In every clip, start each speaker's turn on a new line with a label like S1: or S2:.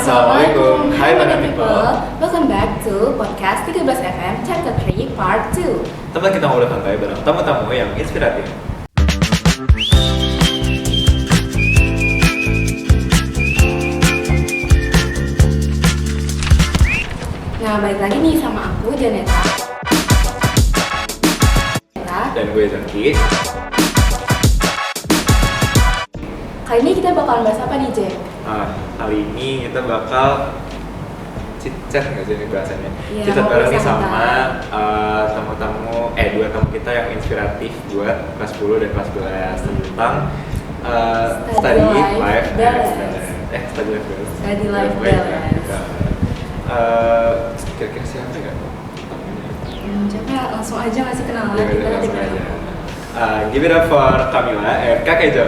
S1: Assalamualaikum, hai Banana People. Welcome back to podcast 13 FM Chapter 3 Part 2.
S2: Tempat kita ngobrol santai bareng tamu-tamu yang inspiratif.
S1: Nah, balik lagi nih sama aku, Janeta.
S2: Dan gue Zaki.
S1: Kali ini kita bakalan bahas apa nih, Jen?
S2: Kali ini kita bakal chit-chat nggak sih ini bahasanya?
S1: Iya,
S2: Chit-chat bareng nih
S1: ngobrol
S2: sama dua tamu kita yang inspiratif buat kelas 10 dan kelas 11 tentang study life balance.
S1: Study life balance.
S2: Kira-kira siapa ya?
S1: Coba langsung aja ngasih kenalan
S2: Iya,
S1: kita
S2: langsung
S1: dengan
S2: aja. Give it up for Camila and Kak Kejo.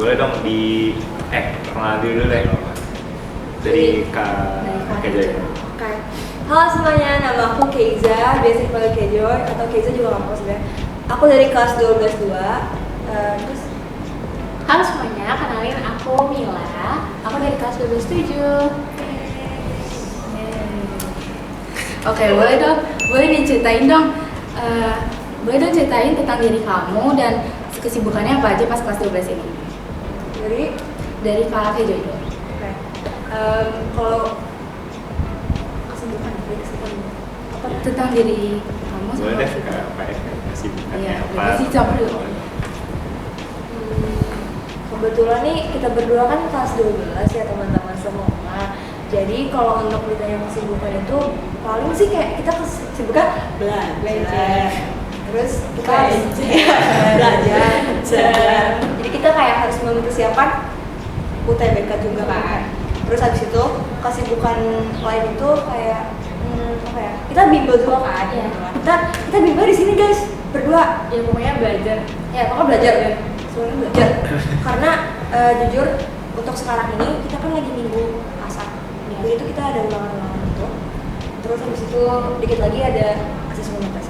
S2: Boleh dong perkenalan dulu deh dari Kak Kejo.
S3: Oke. Halo semuanya, nama aku Keiza, biasa dipanggil Kejo atau Keiza juga nggak apa sebenarnya. Aku dari kelas 12-2. Terus
S1: Halo semuanya, kenalin aku Mila. Aku dari kelas 12-7. Oke, boleh diceritain dong. Boleh dong ceritain tentang diri kamu dan kesibukannya apa aja pas kelas 12 ini? Dari Kak Kejo itu.
S3: oke. Kalau kesibukan apa?
S1: Tentang diri kamu
S2: Boleh deh
S1: kesibukan.
S2: Kak, apa ya? Kesibukannya
S1: Iya,
S2: apa?
S1: boleh sih jawab dulu.
S3: Kebetulan nih kita berdua kan kelas 12 ya teman-teman semua. Jadi kalau untuk ditanya kesibukan itu paling sih kayak kita kesibukan belajar. Terus kita belajar. Jadi kita kayak harus mempersiapkan UTBK juga kan. Terus habis itu kesibukan lain itu kayak apa ya? Kita bimbel juga kan.
S1: Iya.
S3: Kita bimbel di sini guys berdua.
S1: Ya pokoknya belajar.
S3: Ya pokoknya belajar kan. Semuanya belajar. Karena jujur untuk sekarang ini kita kan lagi minggu asar. Minggu itu kita ada ulangan-ulangan itu. Terus habis itu dikit lagi ada asesmen UTS.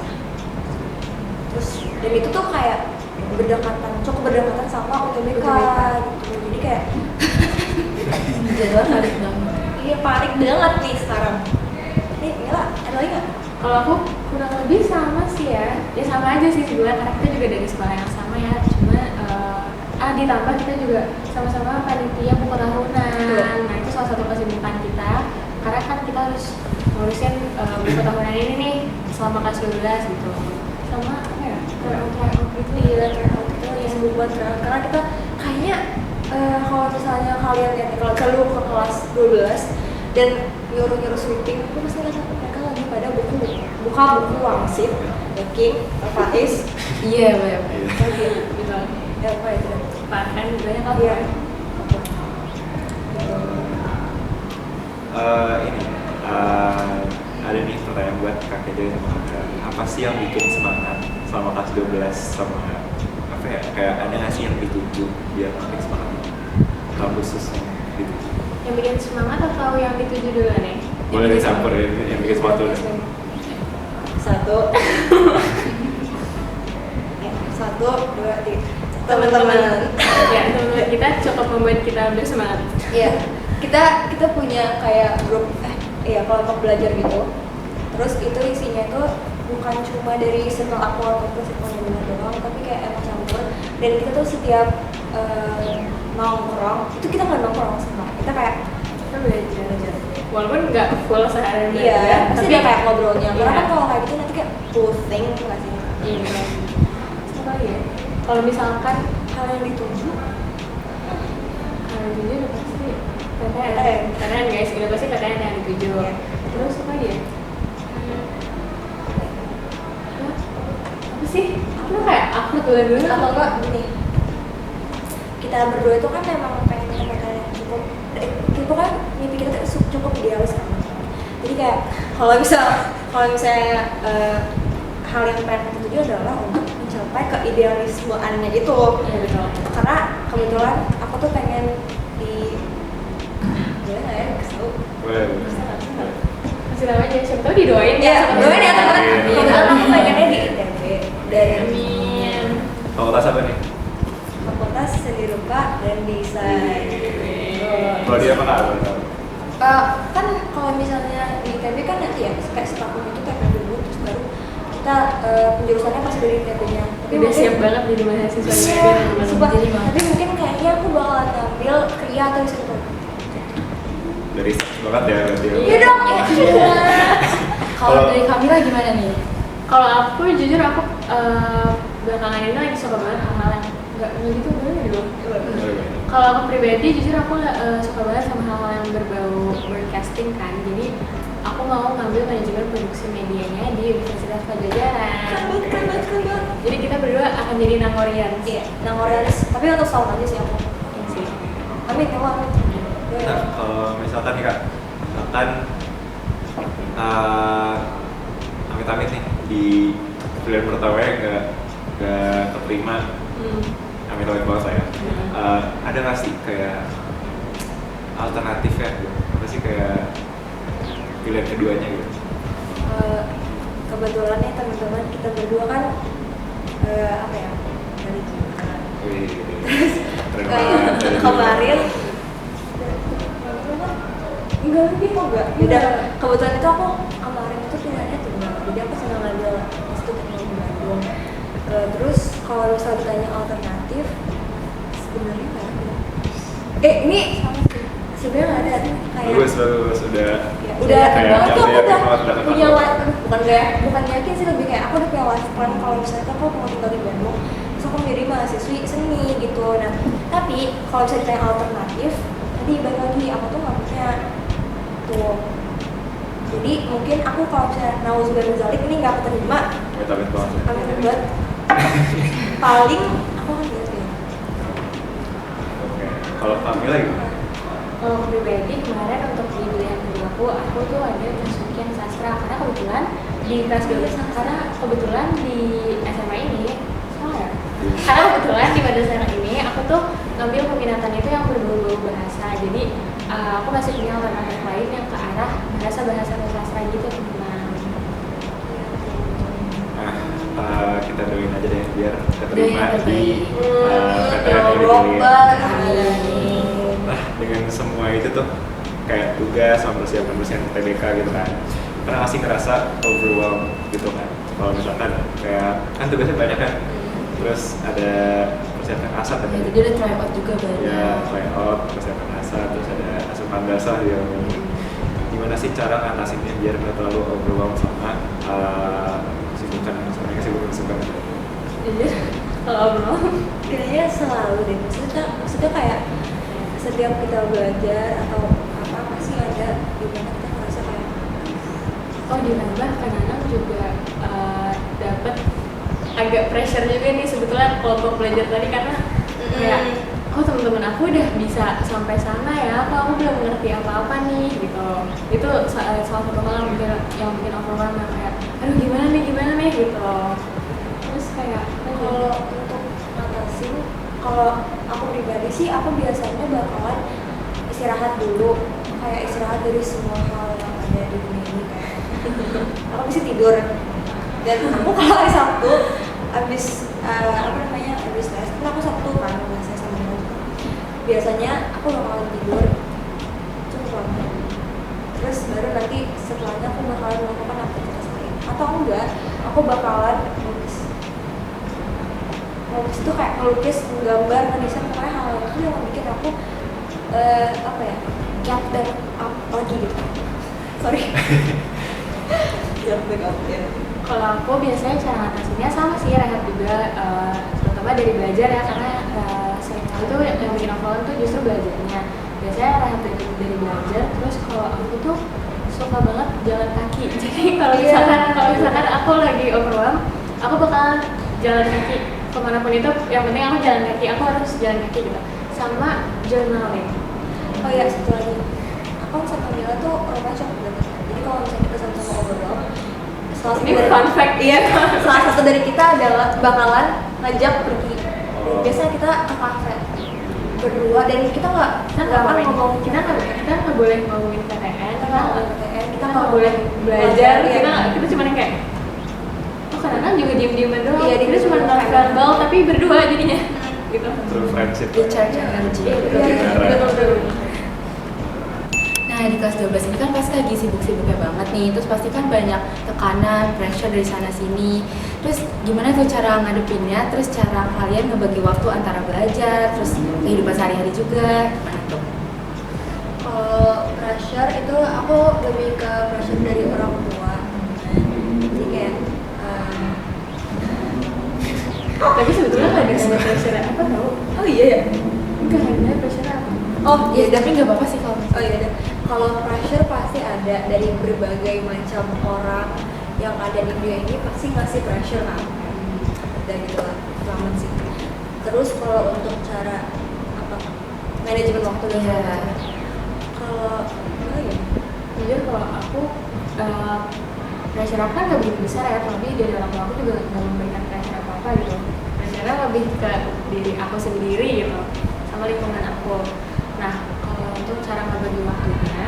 S3: Terus dan itu tuh kayak cukup berdekatan sama UTBK gitu. Jadi kayak
S1: Jadwal padat banget.
S3: iya panik banget nih sekarang. Nih Mila, ada lagi nggak?
S1: Kalau aku kurang lebih sama sih ya. Ya sama aja sih sebenarnya karena kita juga dari sekolah yang sama ya. Cuma ditambah kita juga sama-sama panitia buku tahunan. Nah itu salah satu kesibukan kita. Karena kan kita harus ngurusin buku tahunan ini nih selama kelas 12 gitu. Sama apa ya? Tryout gitu.
S3: Iya, tryout itu yang buat tryout karena kita kayaknya kalau misalnya kalian lihat kalau lu ke kelas 12 dan nyuruh sweeping, aku pasti lihat mereka lagi pada buka buku wangsit, baking, Faiz.
S1: Iya benar.
S3: Lagi gitu. Ya apa itu?
S1: Kan banyak apa?
S3: Iya.
S2: Ada nih pertanyaan buat Kak Kejo sama Kak. Apa sih yang bikin semangat selama kelas 12 sama apa ya? Kayak ada nggak sih yang dituju biar makin semangat? Kalau khususnya gitu.
S1: Yang bikin semangat atau yang dituju dulu nih?
S2: Boleh dicampur ya, yang bikin semangat dulu.
S3: Satu, dua, tiga. Teman-teman.
S1: Ya, teman-teman kita cukup membuat kita bersemangat.
S3: Iya, kita punya kayak grup kelompok belajar gitu. Terus itu isinya tuh bukan cuma dari circle aku atau circle yang benar doang, tapi kayak emang campur. Dan kita tuh setiap nongkrong, itu kita nggak nongkrong sama, kita kayak
S1: Kita belajar. Walaupun nggak full sehari
S3: iya, pasti
S1: tapi
S3: ada kayak ngobrolnya. Karena
S1: iya.
S3: kan kalau kayak gitu nanti kayak pusing nggak sih?
S1: Iya. Apa ya? Kalau misalkan
S3: Hal yang dituju,
S1: kalau dituju udah pasti PTN.
S3: PTN.
S1: PTN guys, udah pasti PTN yang dituju.
S3: Iya.
S1: Terus apa ya? Apa sih? Aku kayak aku dulu.
S3: atau enggak gini, kita berdua itu kan emang pengen PTN yang cukup, itu kan mimpi kita tuh cukup idealis kan. Jadi kayak kalau misalnya hal yang pengen kita tuju adalah untuk mencapai keidealismeannya itu.
S1: Iya betul.
S3: Karena kebetulan aku tuh pengen di boleh nggak ya kasih tahu?
S2: Boleh.
S1: Masih tahu aja, siapa tahu didoain
S3: Iya,
S1: sama
S3: doain ya teman-teman.
S1: Amin.
S3: Kebetulan aku pengennya di ITB dan
S1: Amin.
S2: Fakultas apa nih?
S3: Fakultas Seni Rupa dan Desain.
S2: Kalau dia apa kabar?
S3: Kan kalau misalnya di ITB kan nanti ya kayak setahun itu TP dulu terus baru kita penjurusannya pas dari ITB-nya. Tapi
S1: Udah siap banget jadi mahasiswa
S3: Iya, sumpah.
S1: jadi mah.
S3: Tapi mungkin kayaknya aku bakalan ngambil kria atau wisata.
S2: Dari banget ya berarti.
S3: Iya dong.
S1: Kalau dari Kamila gimana nih? Kalau aku jujur aku belakangan ini lagi suka banget hal-hal yang nggak gitu bener dong. Kalau aku pribadi jujur aku suka banget sama hal-hal yang berbau broadcasting kan. Jadi aku mau ngambil manajemen produksi medianya di Universitas Pajajaran.
S3: Keren banget.
S1: Jadi kita berdua akan jadi Nangorians.
S3: Iya, Nangorians. Tapi untuk setahun aja sih aku.
S1: Iya sih.
S3: Amin ya Allah.
S2: Nah, kalau misalkan nih kak, misalkan amit-amit nih di pilihan pertamanya nggak keterima, amit-amit banget lah ya. Ada nggak sih kayak alternatif ya? Apa sih kayak pilihan keduanya gitu?
S3: Kebetulan nih teman-teman kita berdua kan apa ya dari
S2: Wih, keren banget.
S3: kemarin enggak lebih kok enggak. Udah kebetulan itu aku kemarin itu pilihannya tunggal. Jadi aku senang ngambil Institut Teknologi Bandung. Terus kalau misalnya ditanya alternatif sebenarnya nggak ada. Ini sama sih. Sebenarnya nggak ada kayak.
S2: Bagus udah.
S3: Ya, udah
S2: kayak
S3: banget tuh aku
S2: yakin
S3: udah
S2: banget,
S3: punya
S2: ketemu.
S3: bukan yakin sih lebih kayak aku udah punya life plan kalau misalnya aku mau tinggal di Bandung terus aku menjadi mahasiswi seni gitu. Nah tapi kalau misalnya ditanya alternatif tadi balik lagi aku tuh nggak punya tuh. Jadi mungkin aku kalau misalnya nauzubillah min dzalik ini nggak keterima
S2: Amit-amit banget.
S3: amit banget paling aku kan gitu ya.
S2: Oke. Kalau Kamila gimana?
S1: Kalau aku pribadi kemarin untuk di pilihan kedua aku tuh ada masukin sastra karena kebetulan di kelas 12 karena kebetulan di SMA ini salah ya? Karena kebetulan di madrasah ini aku tuh ngambil peminatan itu yang berbau-bau bahasa. Jadi aku masih punya alternatif lain yang ke arah bahasa sastra gitu teman-teman.
S2: Nah, kita doain aja deh biar keterima di PTN
S3: Ya
S2: yang
S3: Allah.
S2: dipilih. Nah, dengan semua itu tuh kayak tugas sama persiapan UTBK gitu kan, pernah nggak sih ngerasa overwhelmed gitu kan? Kalau misalkan kayak kan tugasnya banyak kan, terus ada persiapan asal
S1: Ya,
S2: kan?
S1: jadi udah try out juga banyak.
S2: Ya, tryout, persiapan asal, terus ada asupan dasar yang gimana sih cara ngatasinnya biar nggak terlalu overwhelmed sama kesibukan.
S1: Jujur kalau obrolan
S3: Kayaknya selalu deh, maksudnya kayak setiap kita belajar atau apa pasti ada di mana kita ngerasa kayak
S1: oh ditambah kadang juga dapat agak pressure juga nih sebetulnya kelompok belajar tadi karena kayak oh teman-teman aku udah bisa sampai sana ya, kok aku belum mengerti apa-apa nih gitu. Itu salah satu hal yang bikin overwhelmed kayak aduh gimana nih gitu. Terus kayak
S3: kalau untuk ngatasin, kalau aku pribadi sih aku biasanya bakalan istirahat dulu, kayak istirahat dari semua hal yang ada di dunia ini kayak aku bisa tidur dan aku kalau hari Sabtu abis abis tes kan aku Sabtu kan biasanya sama temen. Biasanya aku bakalan tidur cukup lama terus baru nanti setelahnya aku bakalan melakukan aktivitas lain atau enggak aku bakalan melukis itu kayak melukis, menggambar, ngedesain pokoknya hal itu yang bikin aku apa ya jump back up lagi gitu. Sorry. Jump back up ya.
S1: kalau aku biasanya cara ngatasinnya sama sih rehat juga, terutama dari belajar ya karena sering kali tuh yang bikin overwhelmed tuh justru belajarnya. Biasanya rehat dari belajar, terus kalau aku tuh suka banget jalan kaki. Jadi kalau misalkan aku lagi overwhelmed, aku bakal jalan kaki kemanapun itu. Yang penting aku jalan kaki, aku harus jalan kaki gitu. Sama journaling.
S3: Oh iya, satu lagi. Aku sama Mila tuh rumah cocok banget. Jadi kalau misalnya kita sama-sama ngobrol,
S1: Ini fun fact.
S3: Iya, salah satu dari kita adalah bakalan ngajak pergi. Biasanya kita ke kafe berdua dan kita nggak ngomong
S1: kita nggak boleh ngomongin PTN, kita nggak
S3: nggak
S1: boleh belajar,
S3: iya.
S1: kita cuma yang kayak oh kadang juga diem-dieman doang,
S3: Iya,
S1: kita cuma
S3: diem-dieman.
S1: verbal tapi berdua jadinya gitu.
S2: True friendship.
S1: Recharge energy.
S3: Iya, betul.
S4: kelas 12 ini kan pasti lagi sibuk-sibuknya banget nih, terus pasti kan banyak tekanan, pressure dari sana sini. Terus gimana tuh cara ngadepinnya, terus cara kalian ngebagi waktu antara belajar, terus kehidupan sehari-hari juga, gimana tuh?
S3: Kalau pressure itu aku lebih ke pressure dari orang tua. Jadi kayak
S1: Tapi sebetulnya nggak ada pressure apa tau?
S3: oh iya ya.
S1: Enggak ada pressure apa?
S3: Oh iya,
S4: Tapi nggak apa-apa sih kalau
S3: oh iya deh. Kalau pressure pasti ada dari berbagai macam orang yang ada di dunia ini pasti ngasih pressure kan. Dan gitu lah, selamat sih. Terus kalau untuk cara apa manajemen waktu dan
S4: Iya.
S3: segala macam. Kalau gimana ya?
S1: Jujur kalau aku pressure aku kan nggak begitu besar ya, tapi dari orang tua aku juga nggak memberikan pressure apa-apa gitu. Pressure-nya lebih ke diri aku sendiri gitu, sama lingkungan aku. Nah, kalau untuk cara ngebagi waktunya,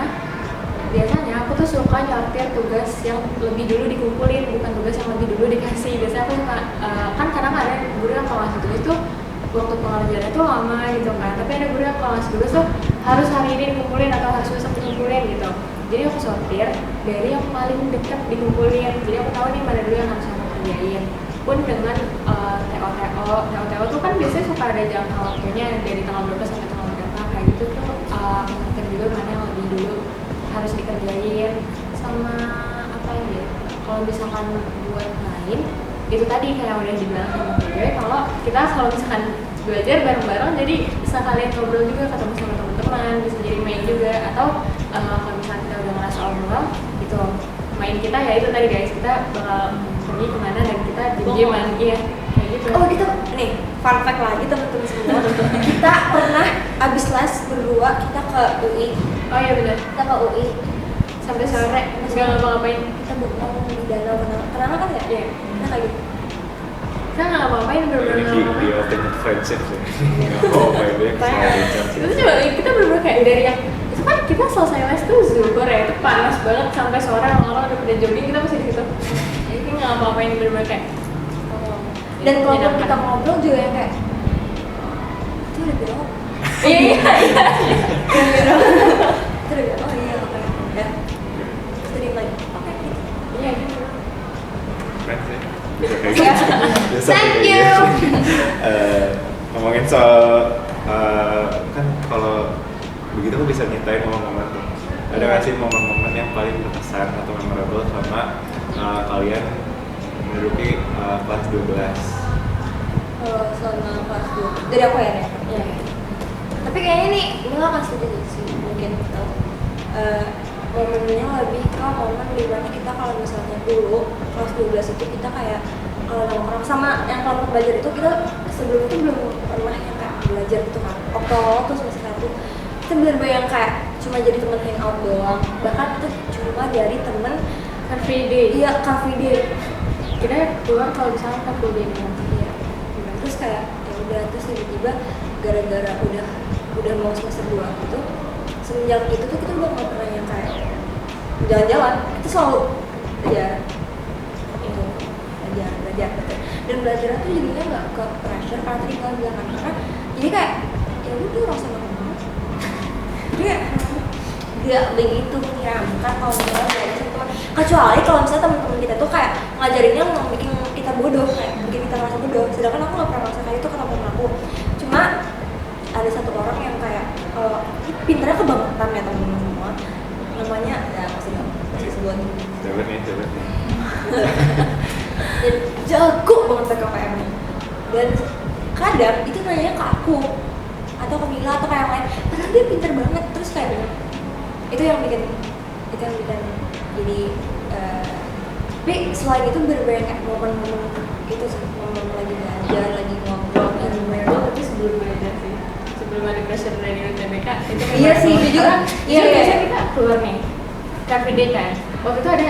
S1: biasanya aku tuh suka nyortir tugas yang lebih dulu dikumpulin, bukan tugas yang lebih dulu dikasih. Biasanya aku suka, kan kadang ada guru yang kalau ngasih tugas tuh waktu pengerjaannya tuh lama gitu kan, tapi ada guru yang kalau ngasih tugas tuh harus hari ini dikumpulin atau harus besok dikumpulin gitu. Jadi aku sortir dari yang paling dekat dikumpulin, jadi aku tahu nih mana dulu yang harus aku kerjain. Pun dengan TO tuh kan biasanya suka ada jangka waktunya dari tanggal 12 sampai tanggal berapa kayak gitu tuh, aku sortir juga mana yang lebih dulu harus dikerjain. Sama apa ya, kalau misalkan buat main itu tadi kayak udah dibilang sama gue, kalau misalkan belajar bareng-bareng jadi bisa kalian ngobrol juga, ketemu sama teman-teman, bisa jadi main juga. Atau kalau misalkan kita udah ngerasa overwhelmed gitu, main kita ya itu tadi guys, kita bakal pergi kemana dan kita jadi lagi ya kayak gitu.
S3: Oh kita nih fun fact lagi teman-teman semua. Kita pernah abis les berdua kita ke UI.
S1: Oh iya benar,
S3: Kita ke UI
S1: sampai sore nggak ngapa-ngapain.
S3: kita bengong di danau kenapa kan ya?
S1: Iya,
S3: Kita kayak gitu.
S1: kita nggak ngapa-ngapain, bener-bener
S2: Ini
S1: nggak
S2: di
S1: ngapa-ngapain.
S2: ultimate friendship sih. Nggak apa-apa ya,
S1: Itu tuh coba kita bener-bener kayak dari yang itu kan kita selesai les tuh zuhur ya, itu panas banget sampai sore, orang-orang udah pada jogging, kita masih di situ. Jadi kita nggak ngapa-ngapain, bener-bener kayak
S3: Dan kalau
S1: menyenangkan.
S3: kita ngobrol juga yang kayak itu udah belok.
S1: Iya iya iya.
S3: Itu udah belok. Oh iya oke. Ya. Jadi lagi. Oke. Gitu.
S1: Iya gitu.
S2: Keren sih. Bisa kayak
S3: Ya.
S2: gitu. Bisa
S3: Thank
S2: kayak
S3: you.
S2: gitu. Ngomongin soal kan kalau begitu aku bisa nyiptain momen-momen tuh. Ada nggak sih momen-momen yang paling berkesan atau memorable sama kalian menduduki kelas 12?
S3: Kalau selama kelas 2 dari aku ya nih.
S1: Iya.
S3: Tapi kayaknya nih ini nggak kelas 7 sih mungkin atau momennya lebih ke momen dimana kita kalau misalnya dulu kelas 12 itu kita kayak kalau nongkrong sama yang kelompok belajar itu kita sebelum itu belum pernah yang kayak belajar gitu kan. Waktu awal tuh semester 1 kita bener-bener yang kayak cuma jadi teman hangout doang, bahkan itu cuma dari temen
S1: Car Free Day.
S3: iya Cafe Day.
S1: Kita keluar kalau misalnya Car Free Day nih.
S3: Iya. Terus kayak ya udah terus tiba-tiba gara-gara udah mau semester 2 gitu semenjak itu tuh kita udah nggak pernah yang kayak jalan-jalan, itu selalu belajar itu belajar gitu. Dan belajar tuh jadinya nggak ke pressure karena tadi kalian bilang kan, karena jadi kayak ya udah rasa ngomong dia nggak begitu menyeramkan kalau misalnya belajar sama teman, kecuali kalau misalnya teman-teman kita tuh kayak ngajarinnya mau bikin kita bodoh, kayak bikin kita merasa bodoh. Sedangkan aku nggak pernah merasa kayak itu ke teman aku. Cuma ada satu orang yang kayak pinternya kebangetan ya teman-teman semua, namanya ya masih sebut
S2: Coba nih.
S3: dan jago banget PKPM nya. Dan kadang itu nanya ke aku atau ke Mila atau kayak yang lain, padahal dia pinter banget. Terus kayak itu yang bikin jadi tapi selain itu bener-bener kayak momen-momen gitu sih, momen lagi belajar, lagi ngobrol dan
S1: Itu tapi sebelum belajar sih, sebelum ada pressure dari UTBK itu
S3: Iya
S1: memang
S3: sih,
S1: kalau
S3: jujur.
S1: orang-
S3: Iya,
S1: jadi
S3: iya.
S1: biasanya kita keluar nih Car Free Day kan, waktu itu ada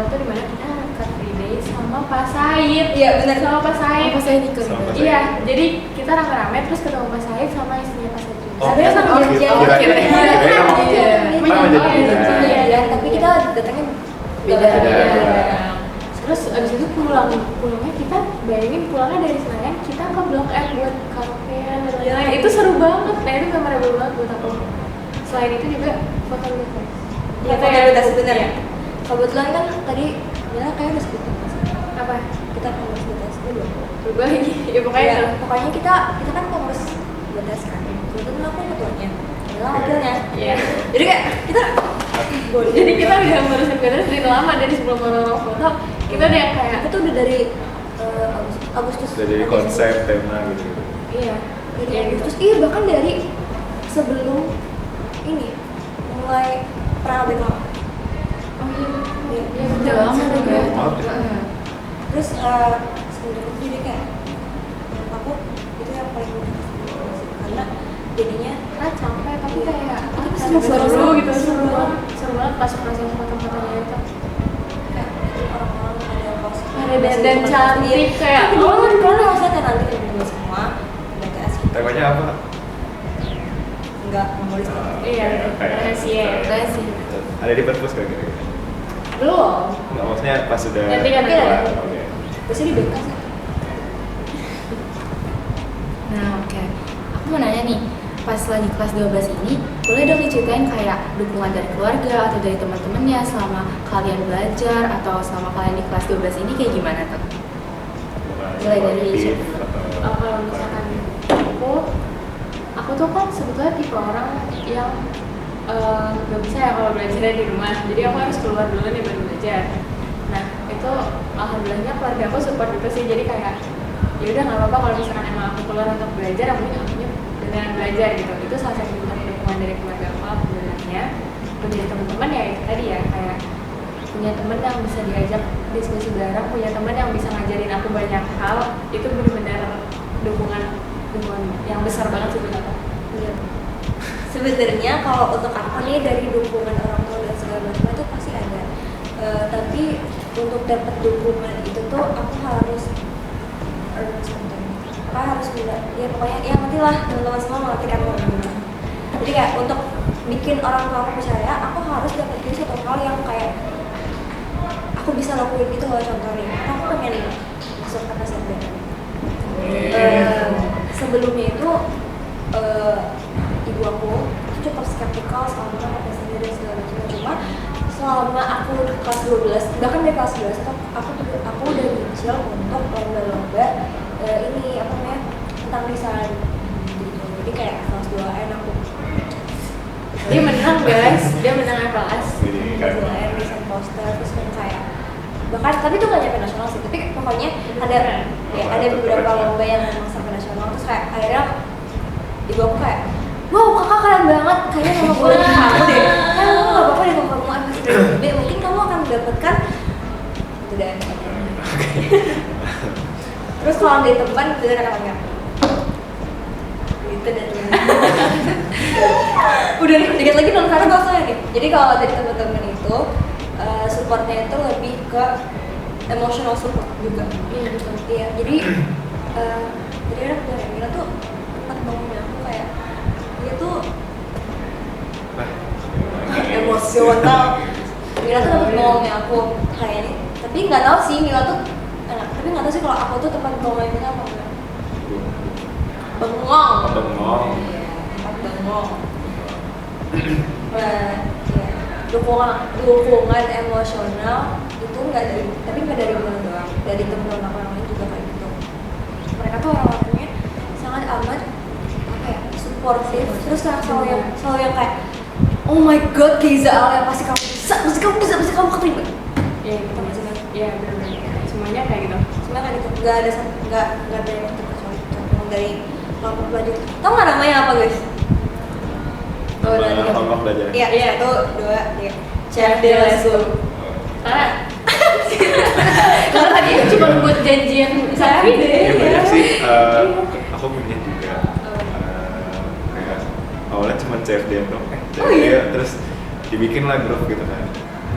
S1: waktu di mana kita Car Free Day sama Pak Said.
S3: Iya, benar.
S1: Sama Pak Said.
S4: Apa saya ikut?
S2: Sama Pak Said.
S1: Iya, jadi kita rame-rame terus ketemu Pak Said sama istrinya Pak Said juga.
S2: Oh,
S3: Tapi sama
S4: oh,
S3: janjian.
S4: kira-kira.
S3: Iya, tapi kita datangnya
S4: Beda.
S1: Terus abis itu pulangnya kita bayangin pulangnya dari Senayan kita ke Blok M buat karaokean dan lain-lain. Itu seru banget, nah itu memorable banget buat aku. selain itu juga fotografer.
S3: Iya, fotografer sebenarnya. Kebetulan kan tadi Mila kayak udah sebut
S1: Apa?
S3: kita komunitas dulu.
S1: Berubah lagi. Ya pokoknya
S3: Iya,
S1: itu.
S3: pokoknya kita kan komunitas kan. Kebetulan aku ketuanya, Mila wakilnya.
S1: Iya.
S3: Jadi kayak kita boleh.
S1: Jadi kita udah ngurusin beres dari lama, dari sebelum orang foto. Kita udah yang kayak
S3: Aku tuh udah dari Agustus.
S2: Dari konsep tema gitu.
S1: iya.
S3: Dari Agustus. Iya, bahkan dari sebelum ini mulai perang BK.
S1: Oh iya.
S3: Iya,
S1: Iya,
S4: Udah
S1: betul.
S4: lama dong ya.
S2: Maaf ya.
S4: Heeh.
S3: Terus semenjak itu jadi kayak menurut aku itu yang paling mudah karena jadinya
S1: Kan capek tapi kayak
S3: Tapi
S1: seru
S3: seru
S1: gitu,
S3: seru
S1: seru banget pas proses foto-fotonya itu.
S3: kayak orang-orang ada pos
S1: Ada dandan cantik kayak
S3: oh kalau maksudnya nanti berdua semua BTS
S2: Temanya apa?
S3: nggak menulis
S1: Iya, rahasia.
S4: Rahasia.
S2: Ada di perpus kan kira-kira?
S1: Belum.
S2: Nggak, maksudnya pas sudah
S1: Nanti kan
S2: keluar.
S3: ada.
S2: Oke.
S3: terus di BK sih
S4: Nah, oke. Aku mau nanya nih, pas lagi kelas 12 ini, boleh dong diceritain kayak dukungan dari keluarga atau dari teman-temannya selama kalian belajar atau selama kalian di kelas 12 ini kayak gimana tuh?
S2: Bukan
S4: Mulai dari
S2: aktif
S4: siapa?
S2: atau
S1: Kalau misalkan aku tuh kan sebetulnya tipe orang yang nggak bisa ya kalau belajar di rumah. Jadi aku harus keluar dulu nih baru belajar. Nah itu alhamdulillahnya keluarga aku support itu sih. Jadi kayak ya udah nggak apa-apa kalau misalkan emang aku keluar untuk belajar, aku beneran belajar gitu. Itu salah satu dukungan dari keluarga aku alhamdulillahnya. Dari teman-teman ya itu tadi ya kayak punya teman yang bisa diajak diskusi bareng, punya teman yang bisa ngajarin aku banyak hal, itu benar-benar dukungan yang besar banget sih buat aku.
S3: iya sebenarnya kalau untuk aku nih dari dukungan orang tua dan segala macam itu pasti ada. Tapi untuk dapat dukungan itu tuh aku harus earn something. Aku harus bilang ya pokoknya ya nanti lah teman-teman semua mengerti kan mau gimana. Jadi kayak untuk bikin orang tua aku percaya, aku harus dapetin suatu hal yang kayak aku bisa lakuin gitu loh. Contohnya aku pengen masuk ke SMB. Sebelumnya itu ibu aku itu cukup skeptikal sama PSDB dan segala macam. Cuma selama aku di kelas 12, bahkan dari kelas 12 itu aku udah nyicil untuk lomba-lomba ini apa namanya tentang desain gitu. Jadi kayak kelas 2N aku
S1: Dia menang guys, dia menang FLS.
S2: Jadi kan
S3: kelas 2N desain poster terus kan kayak bahkan tapi itu nggak nyampe nasional sih, tapi pokoknya ada beberapa lomba yang memang sampai nasional. Terus kayak akhirnya ibu aku kayak wow kakak keren banget, kayaknya sama gue lebih kamu deh, kamu nggak apa-apa deh kalau kamu MSB, mungkin kamu akan mendapatkan itu dan terus kalau dari teman bener katanya gitu dan udah nih dikit lagi non karena bahasanya nih. Jadi kalau dari teman-teman itu supportnya itu lebih ke emotional support juga.
S1: Iya betul.
S3: Iya, jadi jadi anak dari Mila tuh tempat bangunnya aku kayak dia tuh emosional. Mila tuh tempat bangunnya aku kayaknya, tapi nggak tahu sih Mila tuh tapi nggak tahu sih kalau aku tuh tempat bangunnya Mila apa enggak. Bengong.
S2: bengong.
S3: Iya, tempat bengong. Ya, dukungan emosional itu nggak dari, tapi nggak dari Mila doang, dari teman-teman aku yang lain juga kayak gitu. Mereka tuh orang-orangnya sangat amat apa ya, supportive, terus selalu yang kayak oh my god Keiza Alia pasti kamu bisa, pasti kamu keterima.
S1: Iya betul. Iya benar-benar. Semuanya kayak gitu.
S3: Sebenarnya kayak gitu, nggak ada yang terkecuali dari kelompok belajar. Tahu nggak namanya apa guys? Oh, udah tiga.
S2: Kelompok belajar.
S3: Iya,
S1: Iya.
S3: 1, 2, 3.
S1: CFD Lesku. Karena tadi itu cuma buat janjian sehari deh.
S2: Iya banyak sih.
S3: Iya.
S2: Aku punya juga. Kayak awalnya cuma CFD dong.
S3: Oh, iya?
S2: Terus dibikin lah grup gitu kan.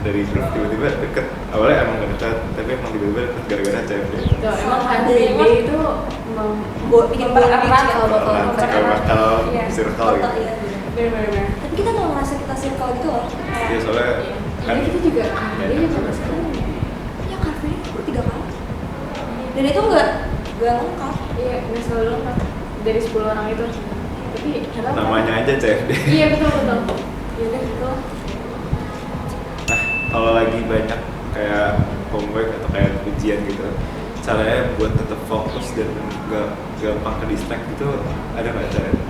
S2: Dari grup tiba-tiba deket. Awalnya emang gak dekat, tapi emang tiba-tiba deket gara-gara CFD.
S1: Tuh, emang HDB itu
S3: Bikin
S1: mempererat
S3: bonding
S1: kalau
S2: Bakal
S3: Iya.
S2: circle gitu.
S3: Iya.
S1: benar-benar.
S3: Tapi kita nggak ngerasa kita circle gitu loh.
S2: Iya soalnya kan
S1: Jadi kita juga, dia juga nggak sekali.
S3: Ya Car Free Day 3 kali. Dan itu nggak lengkap.
S1: Iya, nggak selalu lengkap dari 10 orang itu. Tapi kenapa?
S2: namanya aja CFD.
S1: Iya betul.
S2: caranya buat tetap fokus dan nggak gampang ke distract itu ada nggak caranya?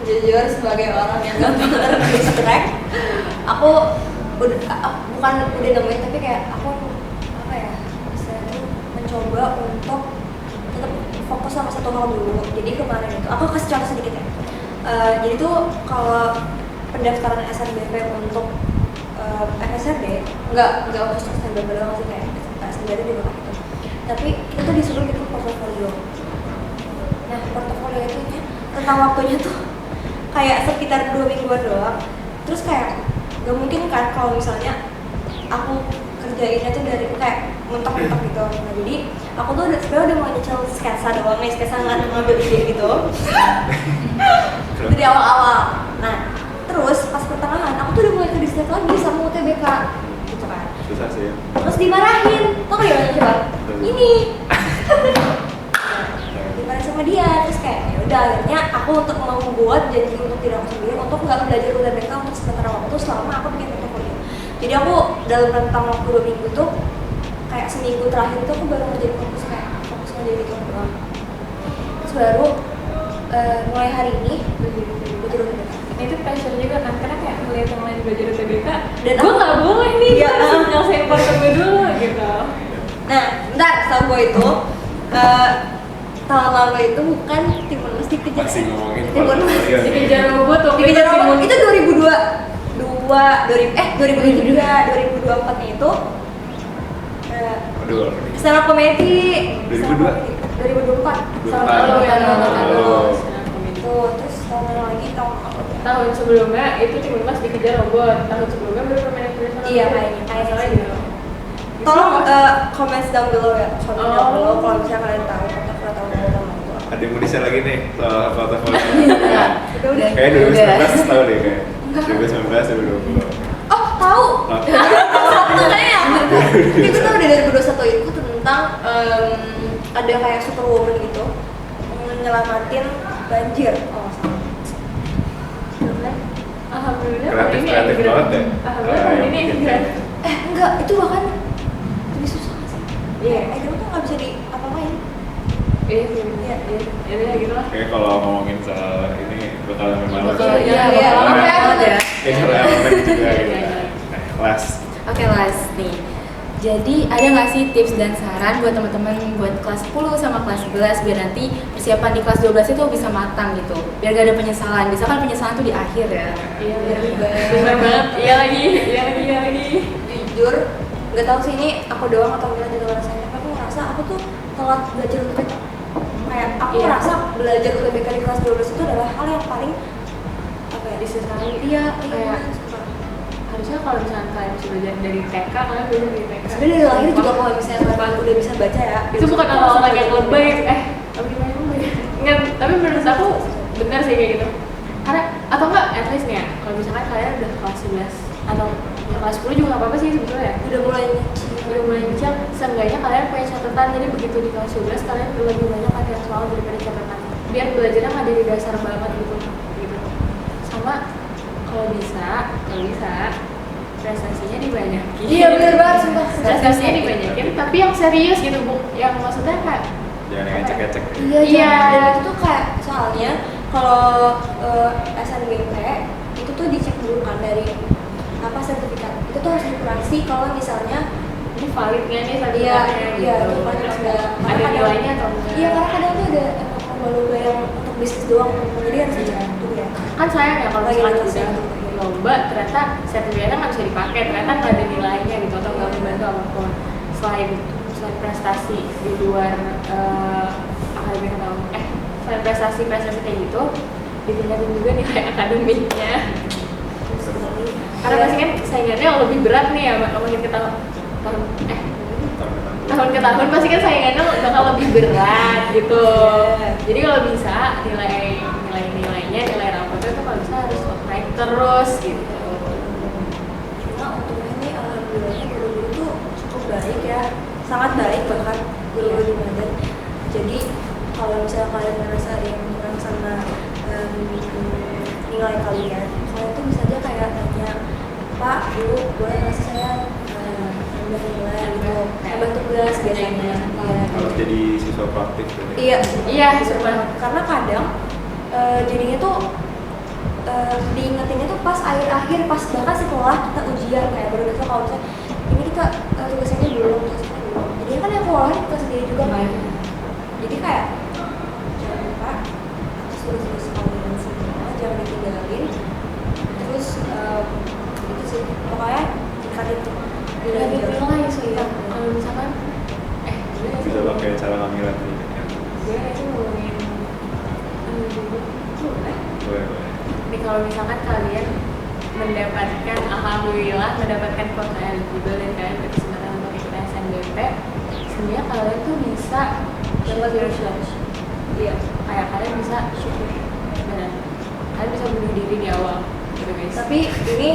S3: Jujur sebagai orang yang gampang terdistract, aku bukan udah nemuin, tapi kayak aku apa ya, saya tuh mencoba untuk tetap fokus sama satu hal dulu. Jadi kemarin itu aku kasih contoh sedikit ya. Jadi tuh kalau pendaftaran SNBP untuk FSRD nggak khusus SNBP doang sih, kayak SNBP juga kayak gitu. Tapi kita tuh disuruh bikin portofolio. Nah portofolio itu tentang waktunya tuh kayak sekitar 2 mingguan doang. Terus kayak gak mungkin kan kalau misalnya aku kerjainnya tuh dari kayak mentok-mentok gitu. Nah jadi aku tuh sebenarnya udah mau nyicil sketsa doang nih, sketsa ngambil ide gitu dari awal-awal. Nah terus pas pertengahan aku tuh udah mulai ke-distract lagi sama UTBK gitu kan.
S2: Susah sih ya.
S3: Terus dimarahin, tau gak gimana coba? Ini dimarahin sama dia. Terus kayak ya udah akhirnya aku untuk membuat janji untuk diri aku sendiri untuk nggak belajar UTBK untuk sementara waktu selama aku bikin portfolio. Jadi aku dalam rentang waktu 2 minggu tuh kayak seminggu terakhir itu aku baru ngerjain fokus ngerjain itu doang. Terus baru mulai hari ini belajar UTBK.
S1: Nah, itu pressure juga kan, karena kayak ngeliat yang lain belajar UTBK
S3: Dan
S1: gue nggak boleh nih, gue
S3: Iya,
S1: harus nyelesain porto gue dulu gitu.
S3: Nah, bentar, setau gue itu tahun lalu itu bukan Timun Mas dikejar.
S2: Masih ngomongin
S3: Timun Mas
S2: portofolio nih.
S1: Dikejar robot waktu
S3: dikejar
S1: itu
S3: apa? Itu 2024 nya itu
S2: Aduh,
S3: stand up comedy
S2: 2002?
S3: 2024 tahun
S2: 24.
S3: lalu ya.
S2: Oh.
S3: Tuh, terus tahun lagi tahun apa?
S1: Tahun sebelumnya itu Timun Mas dikejar robot, tahun sebelumnya baru permainan internasional.
S3: Iya, kayaknya
S1: salah
S3: sih.
S1: gitu.
S3: Tolong comments down below ya, comment down
S1: Oh.
S3: below kalau misalnya kalian tahu atau tahu itu.
S2: Ada yang mau di-share lagi nih soal portofolio?
S3: Udah.
S2: Kayak 2019 tahu deh kayak 2019 2020.
S3: Oh, tahu. Itu kayaknya. Itu tuh udah 2021 itu tentang ada kayak superwoman gitu menyelamatin banjir. Oh, salah.
S1: Alhamdulillah tahun ini
S2: Kreatif banget ya.
S1: Alhamdulillah tahun ini
S2: Yang
S1: enggak.
S3: Enggak, itu bahkan lebih susah nggak sih?
S1: Iya.
S3: Itu tuh nggak bisa apa-apain.
S1: Iya, iya, gitu lah.
S2: Kayak kalau ngomongin soal ini bakal memang
S3: Iya,
S4: banget ya.
S2: Itu elemen juga gitu.
S1: Iya.
S2: Kelas.
S4: Oke Las, nih. Jadi ada nggak sih tips dan saran buat teman-teman buat kelas 10 sama kelas 11 biar nanti persiapan di kelas 12 itu bisa matang gitu, biar gak ada penyesalan. Bisa kan penyesalan tuh di akhir ya.
S1: Iya,
S3: Bener
S1: bener banget. Iya lagi.
S3: Jujur, nggak tahu sih ini aku doang atau Mila juga ngerasain. Aku ngerasa aku tuh telat belajar UTBK. Kayak aku
S1: Iya.
S3: ngerasa belajar UTBK di kelas 12 itu adalah hal yang paling apa ya?
S1: Disesali.
S3: Iya,
S1: Kayak harusnya kalau misalnya kalian bisa belajar dari TK, kalian belajar dari TK.
S3: sebenarnya dari lahir juga kalau misalnya kalian udah bisa baca ya.
S1: Itu bukan orang-orang yang lebay. Apa gimana lebay? Enggak, tapi menurut aku benar sih kayak gitu. Karena atau enggak, at least nih ya, kalau misalkan kalian udah kelas 11 atau ya kelas 10 juga nggak apa-apa sih sebetulnya ya.
S3: Udah mulai
S1: nyicil, seenggaknya kalian punya catatan. Jadi begitu di kelas 11 kalian lebih banyak ada soal daripada catatan. Biar belajarnya nggak dari dasar banget gitu. Sama kalau bisa prestasinya dibanyakin.
S3: Iya benar banget sumpah.
S1: Prestasinya dibanyakin, tapi yang serius gitu, Bu. Yang maksudnya kayak
S2: Jangan yang ngecek-ngecek.
S3: Iya,
S1: Iya.
S3: Dan itu tuh kayak soalnya kalau SNBP itu tuh dicek dulu kan dari apa sertifikat. Itu tuh harus dikurasi kalau misalnya
S1: ini valid nggak nih tadi
S3: iya
S1: gitu.
S3: itu kan
S1: Terus
S3: ada
S1: ada nilainya atau enggak?
S3: Iya, karena kadang tuh ada emang lomba-lomba yang untuk bisnis doang, jadi harus dicek dulu ya.
S1: Kan sayang ya kalau
S3: Lagi
S1: misalkan
S3: ngerasain
S1: udah
S3: tuh.
S1: lomba ternyata sertifikatnya nggak bisa dipakai, ternyata nggak ada nilainya gitu atau nggak membantu apapun selain prestasi di luar akademik atau selain prestasi kayak gitu ditingkatin juga nilai akademiknya. Karena pasti kan saingannya yang lebih berat nih ya, makin ke tahun ke tahun pasti kan saingannya bakal lebih berat gitu. Jadi kalau bisa nilainya nilai rapotnya tuh kalau bisa harus naik terus gitu.
S3: Cuma untuk ini alhamdulillahnya guru-guru tuh cukup baik ya, sangat baik bahkan guru-guru di Medan. Jadi kalau misalnya kalian merasa ada yang kurang sama nilai kalian tuh bisa aja kayak tanya, Pak, Bu, boleh nggak sih saya nambah nilai gitu, nambah tugas biasanya.
S2: Harus jadi siswa praktik gitu.
S3: Iya, seru banget. Karena kadang jadinya tuh diingetinnya tuh pas akhir-akhir, pas bahkan setelah kita ujian kayak baru besok kalau misalnya ini kita tugasnya belum, jadi kan yang keluar kita sendiri juga kan. Jadi kayak jangan lupa tugas kalian semua jangan ditinggalin. Terus itu sih pokoknya tingkatin tuh
S1: Lebih nilai sih ya. Kalau misalkan
S2: Bisa pakai cara ngamilan ini.
S1: gue sih ngomongin
S2: Boleh.
S1: Jadi kalau misalkan kalian mendapatkan, alhamdulillah mendapatkan kuota eligible dan kalian berkesempatan untuk ikut SNBP, sebenarnya kalian tuh bisa dapat berusaha. Iya, kayak kalian bisa syukur dan kalian bisa bunuh diri di awal, gitu guys.
S3: tapi ini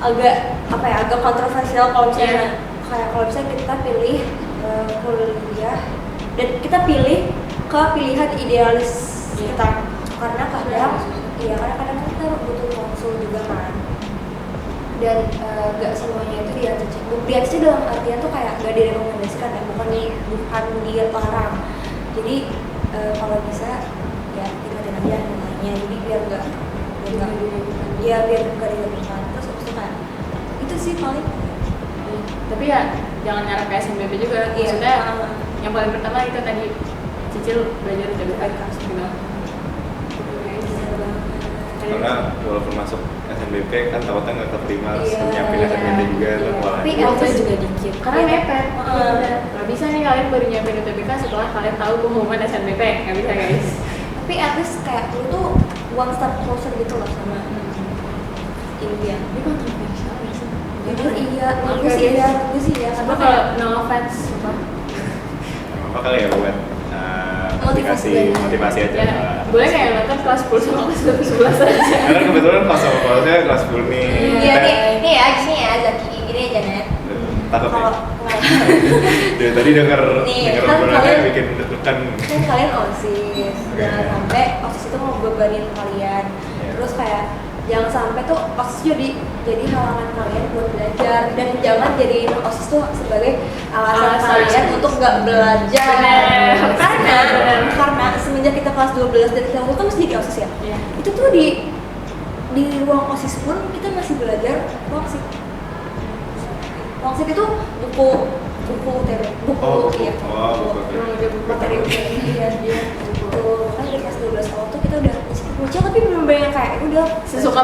S3: agak kontroversial kalau misalnya kayak kalau misalnya kita pilih kuliah dan kita pilih ke pilihan idealis kita, karena kadang kita butuh konsul juga kan, dan gak semuanya itu diatur dalam artian tuh kayak gak direkomendasikan ya, bukan dilarang. Jadi kalau bisa ya tingkatin aja nilainya, jadi biar gak dilakukan. Terus habis itu kayak itu sih paling.
S1: Tapi ya jangan ngarep ke SNBP juga. Maksudnya yang paling pertama itu tadi cicil belajar UTBK gitu.
S2: Karena walaupun masuk SNBP kan takutnya nggak keterima, harus nyiapin SNBP juga tuh.
S3: Tapi
S4: Waktu juga dikit.
S1: Karena mepet. Nggak bisa nih kalian baru nyiapin UTBK setelah kalian tahu pengumuman SNBP. Nggak bisa guys.
S3: Tapi at least kayak lu tuh one step closer gitu loh sama impian.
S1: Ini kontroversial nggak sih?
S3: Jujur gue sih ya.
S1: Apa
S3: Karena
S1: kalau
S3: kayak
S1: no offense, sumpah.
S2: Apa kali ya buat motivasi aja.
S1: Ya, boleh kayak nonton kelas 10 sama kelas 11 aja.
S2: Karena kebetulan pas sama kelasnya kelas 10 nih.
S3: iya nih ya gini ya Zaki gini aja Net.
S2: Takut ya?
S3: Kalau
S2: Dari tadi denger
S3: Nih,
S2: denger
S3: kan
S2: obrolannya
S3: kalian-
S2: bikin deg-degan.
S3: kan kalian OSIS, jangan sampai OSIS itu ngebebanin kalian.
S2: Iya.
S3: Terus kayak jangan sampai tuh OSIS jadi halangan kalian buat belajar, dan jangan jadiin OSIS tuh sebagai alasan
S1: Alasan.
S3: kalian untuk nggak belajar.
S1: Bener.
S3: Karena semenjak kita kelas 12 dan kita kan mesti di OSIS ya.
S1: Iya.
S3: Itu tuh di ruang OSIS pun kita masih belajar Wangsit. Wangsit itu buku UTB,
S2: Oh,
S3: iya.
S2: buku.
S3: Materi iya buku. Kan dari kelas 12 awal tuh kita udah bocah, tapi bener-bener yang kayak udah
S1: Sesuka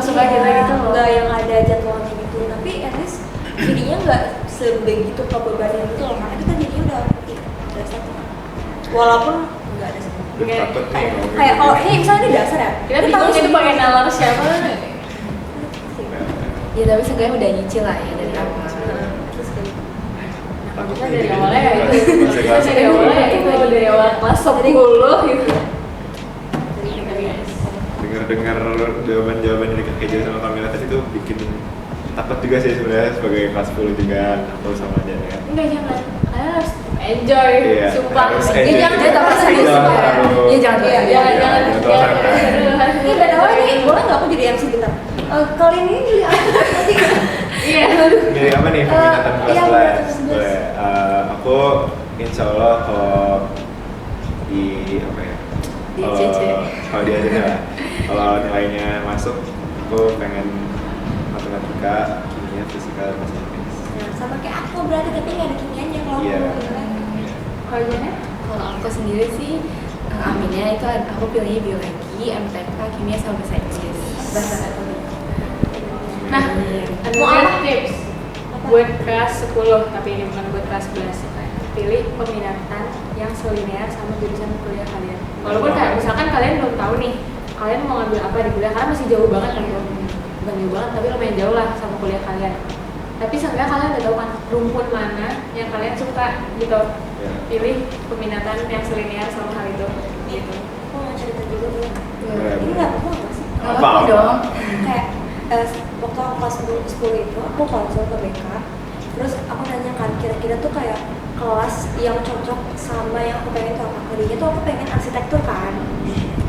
S1: suka
S3: iya,
S1: kita gitu loh.
S3: nggak yang ada jadwalnya gitu, tapi at least jadinya nggak sebegitu kebebanan gitu loh, karena kita jadinya udah satu, walaupun nggak ada satu.
S2: Udah takut nih ngomongin
S3: Kayak kalau
S2: gini.
S3: ini misalnya ini dasar ya,
S1: Kita bingung itu pakai nalar siapa?
S4: Ya tapi seenggaknya udah nyicil lah ya dari awal.
S3: Terus kayak gitu.
S1: Kalau bisa dari awalnya ya itu.
S2: Masih kelas
S1: Dari awalnya ya itu dari awal kelas 10 gitu.
S2: dengar jawaban dari Kak Kejo sama Kamila tadi tuh bikin takut juga sih sebenarnya sebagai kelas 10 juga atau sama aja ya.
S1: Enggak, jangan. Kalian harus enjoy,
S2: Iya,
S1: sumpah.
S2: harus
S1: Ya,
S2: enjoy.
S1: jangan
S4: Ya, tapi serius
S2: Jangan
S4: juga.
S2: terlalu-
S4: Iya, jangan
S1: Iya,
S4: terlalu-
S1: jangan
S2: jangan
S1: jangan.
S3: Ini btw nih, boleh nggak aku jadi MC bentar? Kalian ini jadi apa nanti?
S1: Iya.
S2: Jadi apa nih peminatan kelas
S3: iya,
S2: 11?
S3: kelas 11.
S2: Boleh. Aku insya Allah kalau di apa ya?
S4: Di
S2: Kalau-
S4: CC.
S2: Kalau di ACC lah. Kalau nilainya masuk, aku pengen matematika, kimia, fisika, bahasa Inggris.
S3: Nah, sama kayak aku berarti, tapi nggak ada kimianya kalau
S2: Iya.
S3: aku kan.
S1: Kalau Janet?
S4: Kalau aku sendiri sih, aminnya itu aku pilihnya biologi, MTK, kimia sama bahasa Inggris. Bahasa satu.
S1: Nah, ada
S3: Mau apa?
S1: tips buat kelas 10, tapi ini bukan buat kelas 11. Pilih peminatan yang selinear sama jurusan kuliah kalian. Walaupun kayak misalkan kalian belum tahu nih, kalian mau ngambil apa di kuliah, karena masih jauh banget kan, bukan jauh banget, tapi lumayan jauh lah sama kuliah kalian. Tapi seenggaknya kalian udah tahu kan rumpun mana yang kalian suka gitu.
S2: Ya.
S1: Pilih peminatan yang selinear sama hal itu. Gitu.
S3: Aku mau cerita juga boleh nggak?
S2: Boleh,
S3: Ini
S2: boleh.
S3: nggak apa-apa nggak sih?
S4: Nggak
S2: Apa?
S4: apa-apa dong.
S3: Kayak waktu aku kelas 10 itu aku konsul ke BK, terus aku nanya kan kira-kira tuh kayak kelas yang cocok sama yang aku pengen tuh apa. Tadinya tuh aku pengen arsitektur kan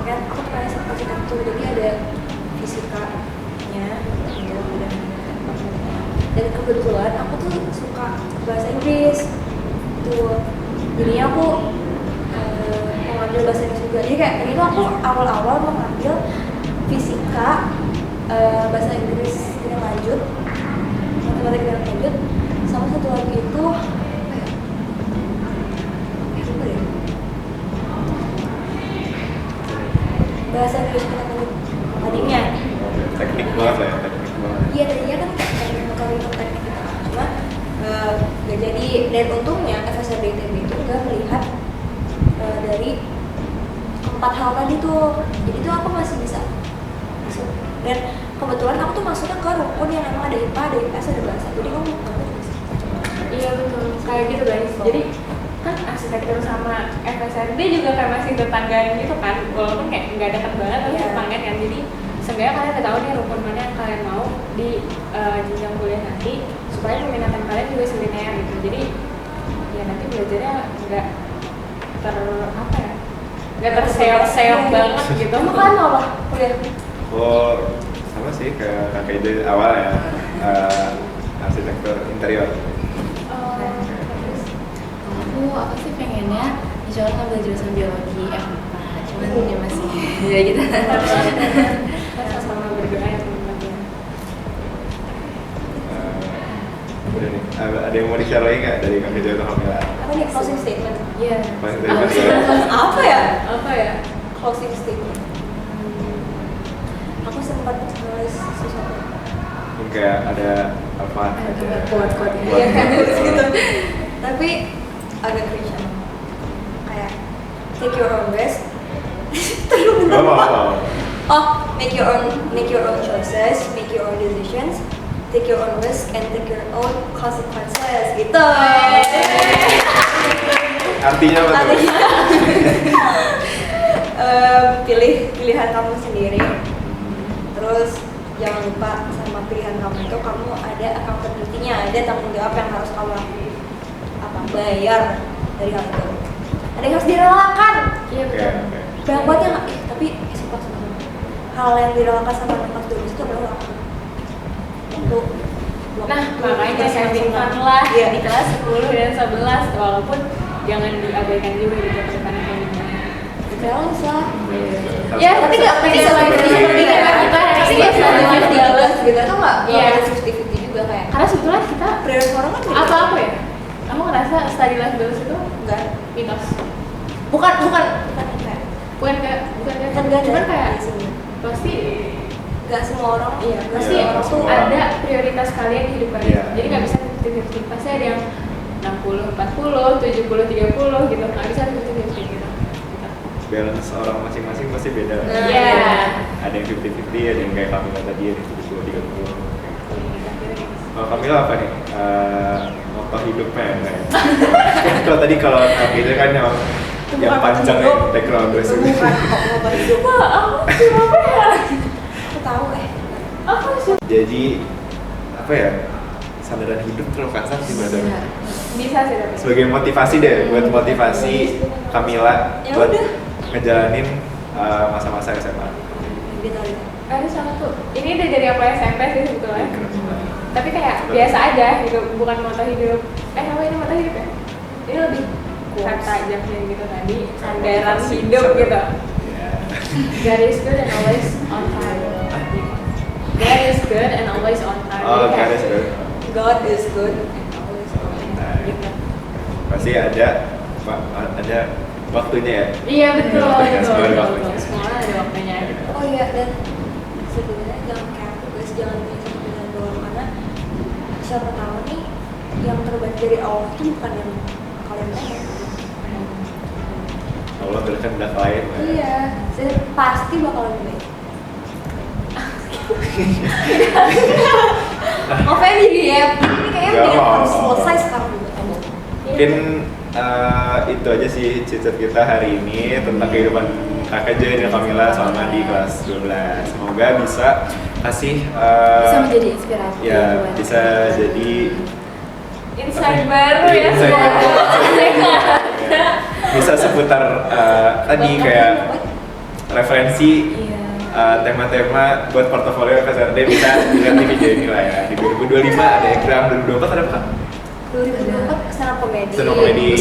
S3: aku tuh pengen arsitektur, jadi ada fisikanya, ada dan kebetulan aku tuh suka bahasa Inggris tuh, jadinya aku mengambil bahasa Inggris juga. Jadi kayak ini tuh aku awal-awal mengambil fisika, bahasa Inggris tidak lanjut, matematika tidak lanjut, sama satu lagi itu apa ya? Lupa deh. Bahasa Inggris tidak lanjut tadinya.
S2: Teknik banget lah ya, teknik banget.
S3: Iya tadinya kan teknik teknik gitu, cuma nggak jadi. Dan untungnya FSRD ITB itu nggak melihat dari keempat hal tadi tuh, jadi tuh aku masih bisa masuk. Dan kebetulan aku tuh masuknya ke rukun yang emang ada IPA, ada IPS, ada bahasa, jadi kamu
S1: Iya betul, kayak gitu guys. Jadi kan arsitektur sama FSRD juga kayak masih tetanggaan gitu kan, walaupun kayak nggak dekat banget tapi
S3: Iya.
S1: tetanggaan kan. Jadi seenggaknya kalian udah tahu nih rukun mana yang kalian mau di jenjang kuliah nanti, supaya peminatan kalian juga selinear gitu. Jadi ya nanti belajarnya nggak apa ya, nggak terseok-seok
S3: Iya.
S1: banget gitu.
S3: Kamu kan apa kuliah?
S2: Oh, sama sih kayak ide awal ya, arsitektur interior.
S4: Aku sih pengennya di Jakarta ngambil jurusan biologi M4, cuman ya masih ya gitu.
S1: Sama berdoa ya teman-teman ya.
S2: Udah nih, ada yang mau di-share lagi nggak dari Kak Bejo atau Kamila?
S3: Apa nih closing statement?
S1: Iya.
S2: Paling dari Kak Bejo.
S3: Apa ya?
S1: Apa ya?
S3: Closing statement. Aku sempat nulis sesuatu.
S2: Mungkin kayak ada apa?
S4: Ada quote-quote ya.
S3: Iya kan gitu. Tapi agak klise. Kayak take your own risk. Terus
S2: Gak apa-apa.
S3: Oh, make your own choices, make your own decisions, take your own risk and take your own consequences gitu.
S2: Artinya apa tuh?
S3: Artinya pilih pilihan kamu sendiri. Terus jangan lupa sama pilihan kamu itu kamu ada accountability-nya, ada tanggung jawab yang harus kamu bayar dari hal itu. Ada yang harus direlakan.
S1: Iya
S2: Oke,
S1: betul.
S2: oke.
S3: Banyak banget yang tapi suka sama hal yang direlakan sama anak dulu itu adalah waktu.
S1: Nah, makanya simpan lah
S3: Iya.
S1: di kelas 10 dan 11, walaupun jangan diabaikan juga gitu kedepannya kayak gimana.
S3: Balance lah.
S1: Ya, tapi nggak
S3: bisa
S1: lagi
S3: seperti
S1: kita harus
S3: tapi nggak selalu
S1: balance.
S3: 50 gitu tuh nggak
S1: Iya.
S3: 50-50 juga kayak.
S1: Karena sebetulnya kita
S3: Prioritas orang kan beda.
S1: apa ya? Kamu ngerasa study life goals itu
S3: Enggak.
S1: mitos?
S3: Bukan kayak
S1: Bukan kayak
S3: kan enggak
S1: cuman
S3: ada
S1: kayak
S3: di sini.
S1: pasti
S3: Enggak semua orang.
S1: iya pasti
S2: Iya, semua.
S1: ada prioritas kalian di hidup kalian.
S2: Iya.
S1: Jadi nggak bisa 50-50. Pasti ada yang 60-40, 70-30 gitu. Nggak bisa 50-50 gitu.
S2: Balance orang masing-masing pasti beda.
S3: Nah,
S1: Iya.
S2: Ada yang 50-50, ada yang kayak Kamila tadi, ada yang 70-30. Kalau Kamila apa nih? Moto hidupnya ya? Enggak ya? Kalau tadi kalau Kak Bejo kan yang panjang ya, background gue sih.
S3: Bukan kok hidup.
S1: Wah, aku siapa ya?
S3: Aku tahu
S1: Aku sih
S2: Jadi apa ya? Sandaran hidup terlalu kasar sih bahasanya.
S1: bisa sih tapi.
S2: Sebagai motivasi deh, buat motivasi Kamila
S3: Ya
S2: buat
S3: udah.
S2: ngejalanin masa-masa SMA.
S3: Gitu.
S1: Ada salah tuh. Ini udah dari aku SMP sih sebetulnya.
S2: Keren banget.
S1: Tapi kayak biasa aja gitu, bukan moto hidup. Apa ini moto hidup ya? Ini lebih kata aja kayak gitu tadi, sandaran
S2: Motivasi,
S1: hidup
S2: sandaran.
S1: gitu.
S2: Ya.
S1: God is good and always on time. God is good and always on time.
S2: Oh,
S1: Jadi kayak,
S2: God is good.
S3: God is good and always on time.
S1: gitu.
S2: Pasti ada waktunya ya.
S1: Iya betul,
S2: Waktunya,
S1: betul,
S2: semua ada
S1: betul,
S2: waktunya.
S1: betul. Semua ada waktunya.
S3: Oh iya, dan sebenarnya jangan kayak aku guys, jangan punya satu pilihan doang, karena siapa tahu nih yang terbaik dari Allah itu bukan yang kalian pengen.
S2: Allah berkehendak lain.
S3: Iya, dan pasti bakal lebih baik. Maafnya jadi ya, ini kayaknya
S2: Gak
S3: udah harus
S2: apa-apa.
S3: selesai sekarang juga kamu.
S2: Mungkin itu aja sih chat kita hari ini tentang kehidupan Kakak Joy dan Kamila selama di kelas 12. Semoga bisa kasih
S4: Bisa menjadi inspirasi.
S2: ya
S4: buat-
S2: bisa jadi
S1: Insight baru ya
S2: Insight
S1: semua.
S2: baru. bisa seputar tadi kayak referensi
S4: Iya.
S2: tema-tema buat portofolio FSRD bisa dilihat di video ini lah ya. Di 2025 ada Ekram, 2024 ada apa?
S3: 2024 stand up comedy.
S2: Stand up comedy.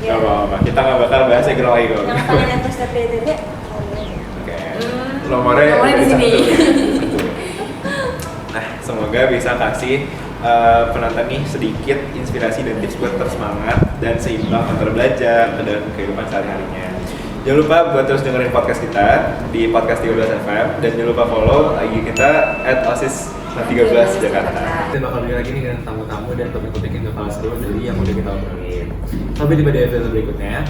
S2: Gak apa-apa, kita gak bakal bahas Ekram lagi kok.
S3: Yang kalian yang first step PDB,
S2: Oke, nomornya
S4: di sini.
S2: Nah, semoga bisa kasih penonton nih sedikit inspirasi dan tips buat terus semangat dan seimbang antara belajar dan kehidupan sehari-harinya. Jangan lupa buat terus dengerin podcast kita di podcast 13 FM dan jangan lupa follow IG kita @osis13 Jakarta. Kita bakal balik lagi nih dengan tamu-tamu dan topik-topik yang bakal seru dari yang udah kita obrolin. Sampai jumpa di episode berikutnya.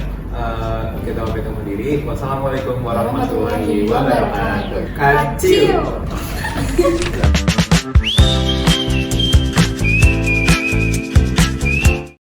S2: Kita pamit undur diri. Wassalamualaikum warahmatullahi wabarakatuh. Kacil.